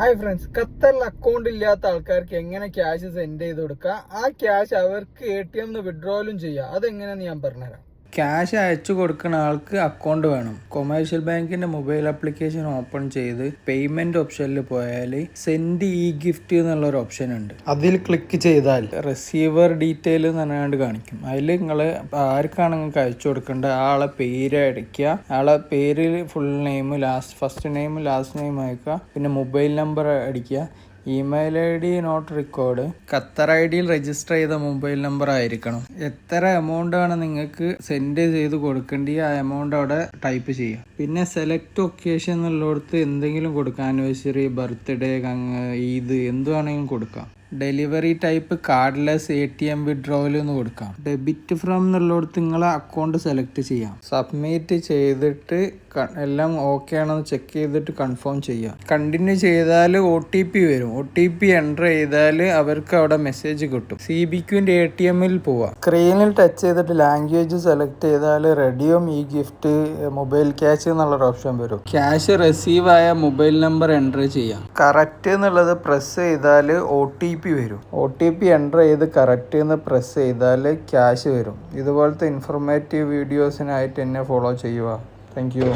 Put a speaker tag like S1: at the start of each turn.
S1: Hi friends, ഖത്തറിൽ account ഇല്ലാത്ത ആൾക്കാർക്ക് എങ്ങനെ ക്യാഷ് സെൻഡ് ചെയ്ത് കൊടുക്കുക, ആ ക്യാഷ് അവർക്ക് ATM വിഡ്രോവലും ചെയ്യുക, അതെങ്ങനെയാന്ന് ഞാൻ പറഞ്ഞുതരാം. ക്യാഷ് അയച്ചു കൊടുക്കുന്ന ആൾക്ക് അക്കൗണ്ട് വേണം. കൊമേഴ്ഷ്യൽ ബാങ്കിന്റെ മൊബൈൽ ആപ്ലിക്കേഷൻ ഓപ്പൺ ചെയ്ത് പേയ്മെന്റ് ഓപ്ഷനിൽ പോയാൽ സെൻഡ് ഇ ഗിഫ്റ്റ് എന്നുള്ളൊരു ഓപ്ഷൻ ഉണ്ട്. അതിൽ ക്ലിക്ക് ചെയ്താൽ റിസീവർ ഡീറ്റെയിൽ എന്ന് പറഞ്ഞാണ്ട് കാണിക്കും. അതിൽ നിങ്ങൾ ആർക്കാണ് നിങ്ങൾക്ക് അയച്ചു കൊടുക്കേണ്ടത് ആളെ പേര് അടിക്കുക, ആളെ പേരിൽ full name, first name last name അയക്കുക, പിന്നെ മൊബൈൽ നമ്പർ അടിക്കുക. Email ID not record. Qatar IDയിൽ രജിസ്റ്റർ ചെയ്ത മൊബൈൽ നമ്പർ ആയിരിക്കണം. എത്ര എമൗണ്ട് ആണ് നിങ്ങൾക്ക് സെൻഡ് ചെയ്ത് കൊടുക്കേണ്ടി ആ എമൗണ്ട് അവിടെ ടൈപ്പ് ചെയ്യുക. പിന്നെ സെലക്ട് ഒക്കേഷൻ എന്നുള്ളിടത്ത് എന്തെങ്കിലും കൊടുക്കാം. ആനിവേഴ്സറി, ബർത്ത്ഡേ, ഈദ് എന്ത് വേണമെങ്കിലും കൊടുക്കാം. Delivery type cardless ATM withdrawal എന്ന് കൊടുക്കാം. ഡെബിറ്റ് ഫ്രം എന്നുള്ളിടത്ത് നിങ്ങളെ അക്കൗണ്ട് സെലക്ട് ചെയ്യാം. സബ്മിറ്റ് ചെയ്തിട്ട് എല്ലാം ഓക്കെ ആണെന്ന് ചെക്ക് ചെയ്തിട്ട് കൺഫേം ചെയ്യാം. കണ്ടിന്യൂ ചെയ്താൽ OTP വരും. OTP എൻ്റർ ചെയ്താൽ അവർക്ക് അവിടെ മെസ്സേജ് കിട്ടും. CBQന്റെ ATMൽ പോവാം. സ്ക്രീനിൽ ടച്ച് ചെയ്തിട്ട് ലാംഗ്വേജ് സെലക്ട് ചെയ്താൽ റെഡിയും ഇ ഗിഫ്റ്റ് മൊബൈൽ ക്യാഷ് എന്നുള്ളൊരു ഓപ്ഷൻ വരും. ക്യാഷ് റിസീവ് ആയ മൊബൈൽ നമ്പർ എൻ്റർ ചെയ്യാം. കറക്റ്റ് എന്നുള്ളത് പ്രസ് ചെയ്താൽ OTP വരും. OTP എൻ്റർ ചെയ്ത് കറക്റ്റ് എന്ന് പ്രസ് ചെയ്താൽ ക്യാഷ് വരും. ഇതുപോലത്തെ ഇൻഫോർമേറ്റീവ് വീഡിയോസിനായിട്ട് എന്നെ ഫോളോ ചെയ്യുക. Thank you.